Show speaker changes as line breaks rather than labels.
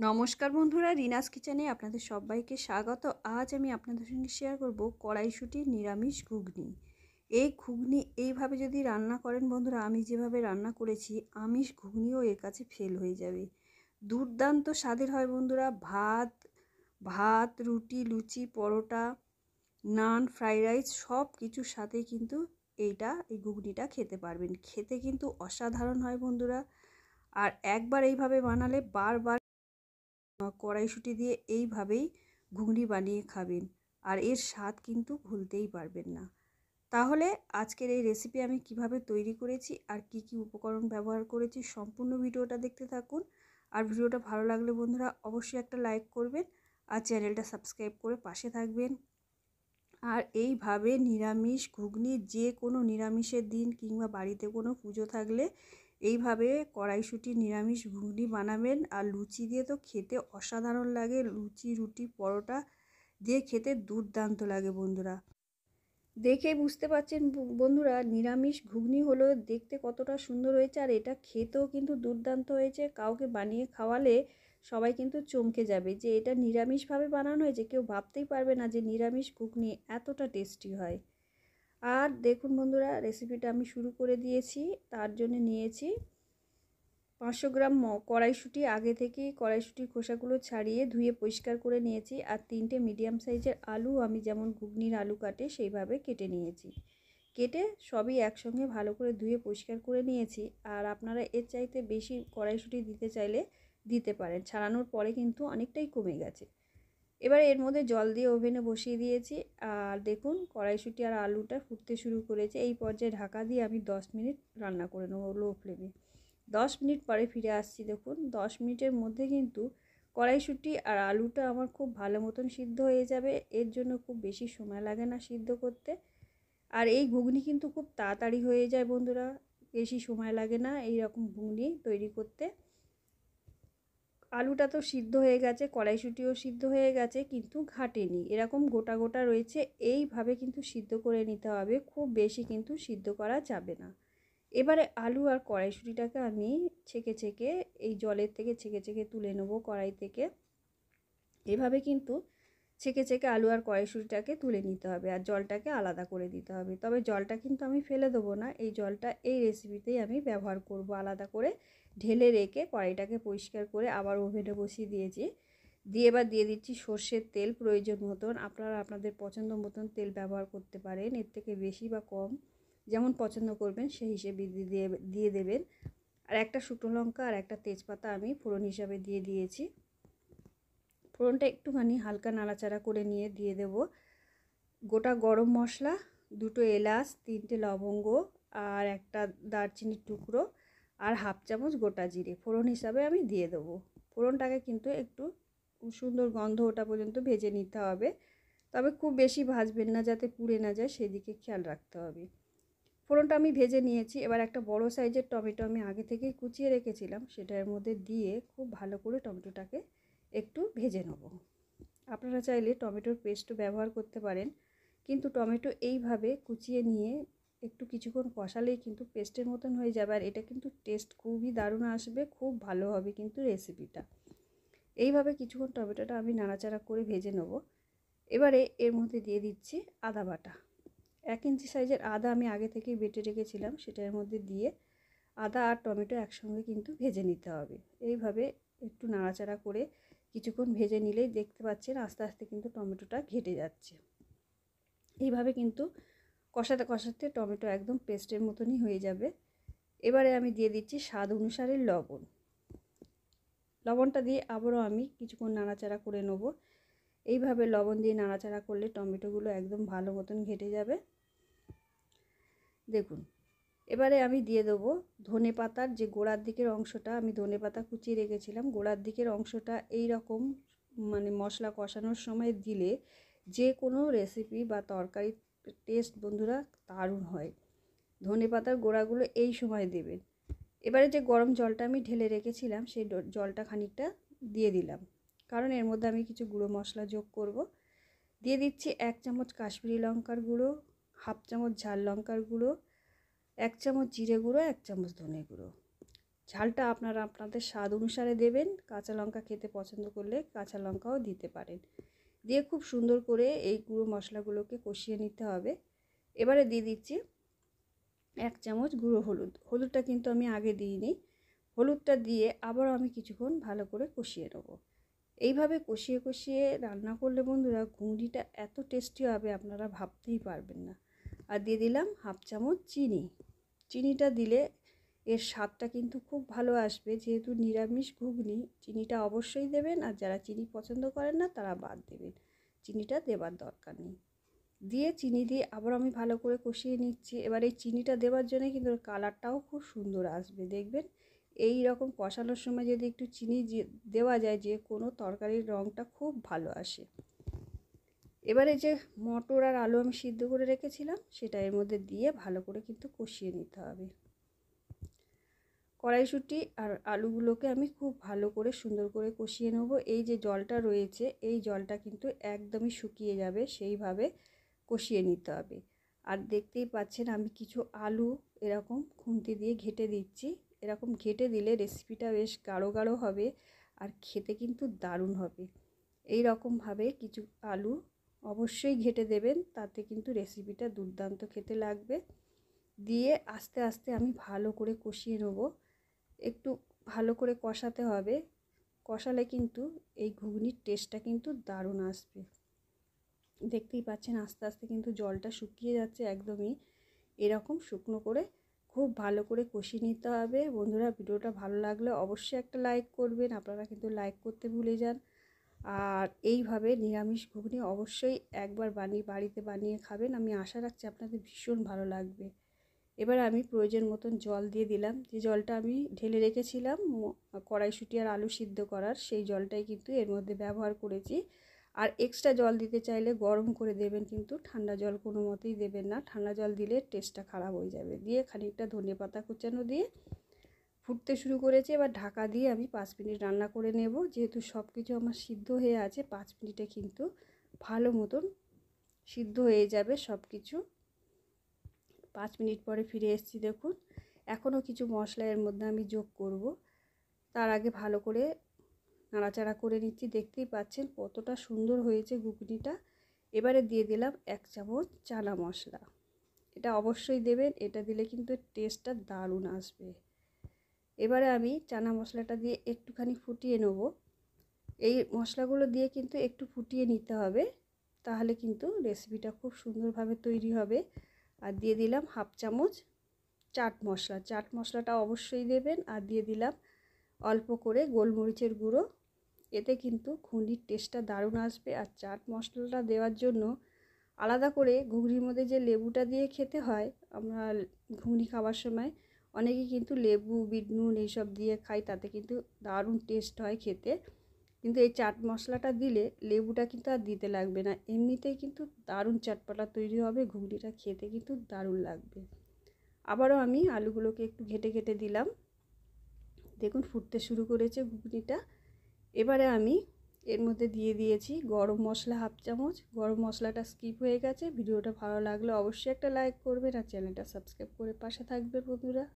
নমস্কার বন্ধুরা, রিনাস কিচেনে আপনাদের সবাইকে স্বাগত। আজ আমি আপনাদের সঙ্গে শেয়ার করব কড়াইশুঁটির নিরামিষ ঘুগনি। এই ঘুগনি এইভাবে যদি রান্না করেন বন্ধুরা, আমি যেভাবে রান্না করেছি, আমিষ ঘুগনিও এর কাছে ফেল হয়ে যাবে। দুর্দান্ত স্বাদের হয় বন্ধুরা। ভাত রুটি, লুচি, পরোটা, নান, ফ্রাইড রাইস সব কিছুর সাথে কিন্তু এই ঘুগনিটা খেতে পারবেন। খেতে কিন্তু অসাধারণ হয় বন্ধুরা। আর একবার এইভাবে বানালে বারবার কড়াইশুঁটি দিয়ে এইভাবেই ঘুগনি বানিয়ে খাবেন, আর এর স্বাদ কিন্তু ভুলতেই পারবেন না। তাহলে আজকের এই রেসিপি আমি কিভাবে তৈরি করেছি আর কি কি উপকরণ ব্যবহার করেছি, সম্পূর্ণ ভিডিওটা দেখতে থাকুন। আর ভিডিওটা ভালো লাগলে বন্ধুরা অবশ্যই একটা লাইক করবেন আর চ্যানেলটা সাবস্ক্রাইব করে পাশে থাকবেন। আর এইভাবে নিরামিষ ঘুগনি, যে কোনো নিরামিষের দিন কিংবা বাড়িতে কোনো পুজো থাকলে এইভাবে কড়াইশুঁটি নিরামিষ ঘুগনি বানাবেন। আর লুচি দিয়ে তো খেতে অসাধারণ লাগে, লুচি, রুটি, পরোটা দিয়ে খেতে দুর্দান্ত লাগে বন্ধুরা। দেখে বুঝতে পারছেন বন্ধুরা, নিরামিষ ঘুগনি হলো দেখতে কতটা সুন্দর হয়েছে, আর এটা খেতেও কিন্তু দুর্দান্ত হয়েছে। কাউকে বানিয়ে খাওয়ালে সবাই কিন্তু চমকে যাবে যে এটা নিরামিষভাবে বানানো হয়েছে। কেউ ভাবতেই পারবে না যে নিরামিষ ঘুগনি এতটা টেস্টি হয়। আর দেখুন বন্ধুরা, রেসিপিটা আমি শুরু করে দিয়েছি। তার জন্য নিয়েছি 500 গ্রাম কড়াইশুঁটি। আগে থেকেই কড়াইশুঁটির খোসাগুলো ছাড়িয়ে ধুয়ে পরিষ্কার করে নিয়েছি। আর 3টে মিডিয়াম সাইজের আলু, আমি যেমন ঘুগনির আলু কাটে সেইভাবে কেটে নিয়েছি। কেটে সবই একসঙ্গে ভালো করে ধুয়ে পরিষ্কার করে নিয়েছি। আর আপনারা এর চাইতে বেশি কড়াইশুঁটি দিতে চাইলে দিতে পারেন, ছাড়ানোর পরে কিন্তু অনেকটাই কমে গেছে। এবারে এর মধ্যে জল দিয়ে ওভেনে বসিয়ে দিয়েছি। আর দেখুন কড়াইশুঁটি আর আলুটা ফুটতে শুরু করেছে। এই পর্যায়ে ঢাকা দিয়ে আমি 10 মিনিট রান্না করে নেবো লো ফ্লেমে। 10 মিনিট পরে ফিরে আসছি। দেখুন 10 মিনিটের মধ্যে কিন্তু কড়াইশুঁটি আর আলুটা আমার খুব ভালো মতন সিদ্ধ হয়ে যাবে। এর জন্য খুব বেশি সময় লাগে না সিদ্ধ করতে। আর এই ঘুগনি কিন্তু খুব তাড়াতাড়ি হয়ে যায় বন্ধুরা, বেশি সময় লাগে না এই রকম ঘুগনি তৈরি করতে। আলুটা তো সিদ্ধ হয়ে গেছে, কড়াইশুঁটিও সিদ্ধ হয়ে গেছে, কিন্তু ঘাটেনি, এরকম গোটা গোটা রয়েছে। এইভাবে কিন্তু সিদ্ধ করে নিতে হবে, খুব বেশি কিন্তু সিদ্ধ করা যাবে না। এবারে আলু আর কড়াইশুঁটিটাকে আমি ছেঁকে ছেঁকে এই জলের থেকে ছেঁকে ছেঁকে তুলে নেবো কড়াই থেকে। এভাবে কিন্তু ছেঁকে ছেঁকে আলু আর কড়াইশুঁটিটাকে তুলে নিতে হবে, আর জলটাকে আলাদা করে দিতে হবে। তবে জলটা কিন্তু আমি ফেলে দেবো না, এই জলটা এই রেসিপিতেই আমি ব্যবহার করব। আলাদা করে ঢেলে রেখে কড়াইটাকে পরিষ্কার করে আবার ওভেনে বসিয়ে দিয়েছি। এবার দিয়ে দিচ্ছি সর্ষের তেল প্রয়োজন মতন। আপনারা আপনাদের পছন্দ মতন তেল ব্যবহার করতে পারেন, এর থেকে বেশি বা কম যেমন পছন্দ করবেন সেই হিসেবে দিয়ে দেবেন। আর একটা শুকনো লঙ্কা আর একটা তেজপাতা আমি ফোড়ন হিসাবে দিয়ে দিয়েছি। ফোড়নটা একটুখানি হালকা নাড়াচাড়া করে নিয়ে দিয়ে দেব গোটা গরম মশলা, 2টো এলাচ, 3টে লবঙ্গ আর একটা দারচিনির টুকরো, আর হাফ চামচ গোটা জিরে ফোড়ন হিসাবে আমি দিয়ে দেবো। ফোড়নটাকে কিন্তু একটু সুন্দর গন্ধ ওঠা পর্যন্ত ভেজে নিতে হবে, তবে খুব বেশি ভাজবেন না যাতে পুড়ে না যায়, সেদিকে খেয়াল রাখতে হবে। ফোড়নটা আমি ভেজে নিয়েছি। এবার একটা বড় সাইজের টমেটো আমি আগে থেকেই কুচিয়ে রেখেছিলাম, সেটার মধ্যে দিয়ে খুব ভালো করে টমেটোটাকে একটু ভেজে নেব। আপনারা চাইলে টমেটোর পেস্টও ব্যবহার করতে পারেন, কিন্তু টমেটো এইভাবে কুচিয়ে নিয়ে একটু কিছুক্ষণ কষালেই কিন্তু পেস্টের মতন হয়ে যাবে। আর এটা কিন্তু টেস্ট খুবই দারুণ আসবে, খুব ভালো হবে কিন্তু রেসিপিটা। এইভাবে কিছুক্ষণ টমেটোটা আমি নাড়াচাড়া করে ভেজে নেব। এবারে এর মধ্যে দিয়ে দিচ্ছি আদা বাটা। 1 ইঞ্চি সাইজের আদা আমি আগে থেকেই বেটে রেখেছিলাম, সেটার মধ্যে দিয়ে আদা আর টমেটো একসঙ্গে কিন্তু ভেজে নিতে হবে। এইভাবে একটু নাড়াচাড়া করে কিছুক্ষণ ভেজে নিলেই দেখতে পাচ্ছেন আস্তে আস্তে কিন্তু টমেটোটা ঘেটে যাচ্ছে। এইভাবে কিন্তু কষাতে কষাতে টমেটো একদম পেস্টের মতনই হয়ে যাবে। এবারে আমি দিয়ে দিচ্ছি স্বাদ অনুসারে লবণ। লবণটা দিয়ে আবারও আমি কিছুক্ষণ নাড়াচাড়া করে নেব। এইভাবে লবণ দিয়ে নাড়াচাড়া করলে টমেটোগুলো একদম ভালো মতন ঘেটে যাবে। দেখুন এবারে আমি দিয়ে দেবো ধনে পাতার যে গোড়ার দিকের অংশটা, আমি ধনে পাতা কুচিয়ে রেখেছিলাম, গোড়ার দিকের অংশটা এই রকম মানে মশলা কষানোর সময় দিলে যে কোনো রেসিপি বা তরকারি টেস্ট বন্ধুরা দারুণ হয়। ধনে পাতার গোড়াগুলো এই সময় দেবেন। এবারে যে গরম জলটা আমি ঢেলে রেখেছিলাম সেই জলটা খানিকটা দিয়ে দিলাম, কারণ এর মধ্যে আমি কিছু গুঁড়ো মশলা যোগ করব। দিয়ে দিচ্ছি 1 চামচ কাশ্মীরি লঙ্কার গুঁড়ো, হাফ চামচ ঝাল লঙ্কার গুঁড়ো, 1 চামচ জিরে গুঁড়ো, 1 চামচ ধনে গুঁড়ো, ঝালটা আপনারা আপনাদের স্বাদ অনুসারে দেবেন। কাঁচা লঙ্কা খেতে পছন্দ করলে কাঁচা লঙ্কাও দিতে পারেন। দিয়ে খুব সুন্দর করে এই গুঁড়ো মশলাগুলোকে কষিয়ে নিতে হবে। এবারে দিয়ে দিচ্ছি 1 চামচ গুঁড়ো হলুদ। হলুদটা কিন্তু আমি আগে দিইনি। হলুদটা দিয়ে আবারও আমি কিছুক্ষণ ভালো করে কষিয়ে নেব। এইভাবে কষিয়ে কষিয়ে রান্না করলে বন্ধুরা ঘুগনিটা এত টেস্টি হবে আপনারা ভাবতেই পারবেন না। আর দিয়ে দিলাম 1/2 চামচ চিনি। চিনিটা দিলে এর স্বাদটা কিন্তু খুব ভালো আসবে। যেহেতু নিরামিষ ঘুগনি চিনিটা অবশ্যই দেবেন, আর যারা চিনি পছন্দ করেন না তারা বাদ দেবেন, চিনিটা দেবার দরকার নেই। দিয়ে চিনি দিয়ে আবার আমি ভালো করে কষিয়ে নিচ্ছি। এবার এই চিনিটা দেওয়ার জন্য কিন্তু কালারটাও খুব সুন্দর আসবে। দেখবেন এই রকম কষানোর সময় যদি একটু চিনি দেওয়া যায়, যে কোনো তরকারির রঙটা খুব ভালো আসে। এবারে যে মটর আর আলু আমি সিদ্ধ করে রেখেছিলাম সেটা এর মধ্যে দিয়ে ভালো করে কিন্তু কষিয়ে নিতে হবে। কড়াইশুঁটি আর আলুগুলোকে আমি খুব ভালো করে সুন্দর করে কষিয়ে নেব। এই যে জলটা রয়েছে এই জলটা কিন্তু একদমই শুকিয়ে যাবে, সেইভাবে কষিয়ে নিতে হবে। আর দেখতেই পাচ্ছেন আমি কিছু আলু এরকম খুন্তি দিয়ে ঘেঁটে দিচ্ছি। এরকম ঘেঁটে দিলে রেসিপিটা বেশ গাঢ় গাঢ় হবে আর খেতে কিন্তু দারুণ হবে। এই রকমভাবে কিছু আলু অবশ্যই ঘেঁটে দেবেন, তাতে কিন্তু রেসিপিটা দুর্দান্ত খেতে লাগবে। দিয়ে আস্তে আস্তে আমি ভালো করে কষিয়ে নেব। একটু ভালো করে কষাতে হবে, কষালে কিন্তু এই ঘুগনির টেস্টটা কিন্তু দারুণ আসবে। দেখতেই পাচ্ছেন আস্তে আস্তে কিন্তু জলটা শুকিয়ে যাচ্ছে একদমই। এরকম শুকনো করে খুব ভালো করে কষিয়ে নিতে হবে। বন্ধুরা ভিডিওটা ভালো লাগলে অবশ্যই একটা লাইক করবেন, আপনারা কিন্তু লাইক করতে ভুলে যান। আর এইভাবে নিরামিষ ঘুগনি অবশ্যই একবার বাড়িতে বানিয়ে খাবেন, আমি আশা রাখছি আপনাদের ভীষণ ভালো লাগবে। এবার আমি প্রয়োজন মতন জল দিয়ে দিলাম। যে জলটা আমি ঢেলে রেখেছিলাম কড়াইশুঁটি আর আলু সিদ্ধ করার, সেই জলটাই কিন্তু এর মধ্যে ব্যবহার করেছি। আর এক্সট্রা জল দিতে চাইলে গরম করে দেবেন, কিন্তু ঠান্ডা জল কোনো মতেই দেবেন না, ঠান্ডা জল দিলে টেস্টটা খারাপ হয়ে যাবে। দিয়ে খানিকটা ধনেপাতা কুচানো দিয়ে ফুটতে শুরু করেছে। এবার ঢাকা দিয়ে আমি 5 মিনিট রান্না করে নেব। যেহেতু সব কিছু আমার সিদ্ধ হয়ে আছে, 5 মিনিটে কিন্তু ভালো মতন সিদ্ধ হয়ে যাবে সব কিছু। 5 মিনিট পরে ফিরে এসেছি। দেখুন এখনও কিছু মশলা এর মধ্যে আমি যোগ করব, তার আগে ভালো করে নাড়াচাড়া করে নিচ্ছি। দেখতেই পাচ্ছেন কতটা সুন্দর হয়েছে ঘুগনিটা। এবারে দিয়ে দিলাম 1 চামচ চানা মশলা। এটা অবশ্যই দেবেন, এটা দিলে কিন্তু টেস্টটা দারুণ আসবে। এবারে আমি চানা মশলাটা দিয়ে একটুখানি ফুটিয়ে নেব। এই মশলাগুলো দিয়ে কিন্তু একটু ফুটিয়ে নিতে হবে, তাহলে কিন্তু রেসিপিটা খুব সুন্দরভাবে তৈরি হবে। আর দিয়ে দিলাম 1/2 চামচ চাট মশলা। চাট মশলাটা অবশ্যই দেবেন। আর দিয়ে দিলাম অল্প করে গোলমরিচের গুঁড়ো। এতে কিন্তু ঘুগনির টেস্টটা দারুণ আসবে। আর চাট মশলাটা দেওয়ার জন্য আলাদা করে ঘুগনির মধ্যে যে লেবুটা দিয়ে খেতে হয়, আমরা ঘুগনি খাওয়ার সময় অনেকেই কিন্তু লেবু বিট নুন এইসব দিয়ে খাই, তাতে কিন্তু দারুণ টেস্ট হয় খেতে। কিন্তু এই চাট মশলাটা দিলে লেবুটা কিন্তু আর দিতে লাগবে না, এমনিতেই কিন্তু দারুণ চটপটা তৈরি হবে, ঘুগনিটা খেতে কিন্তু দারুণ লাগবে। আবারও আমি আলুগুলোকে একটু ঘেটে ঘেটে দিলাম। দেখুন ফুটতে শুরু করেছে ঘুগনিটা। এবারে আমি এর মধ্যে দিয়ে দিয়েছি গরম মশলা 1/2 চামচ। গরম মশলাটা স্কিপ হয়ে গেছে। ভিডিওটা ভালো লাগলে অবশ্যই একটা লাইক করবেন আর চ্যানেলটা সাবস্ক্রাইব করে পাশে থাকবেন বন্ধুরা।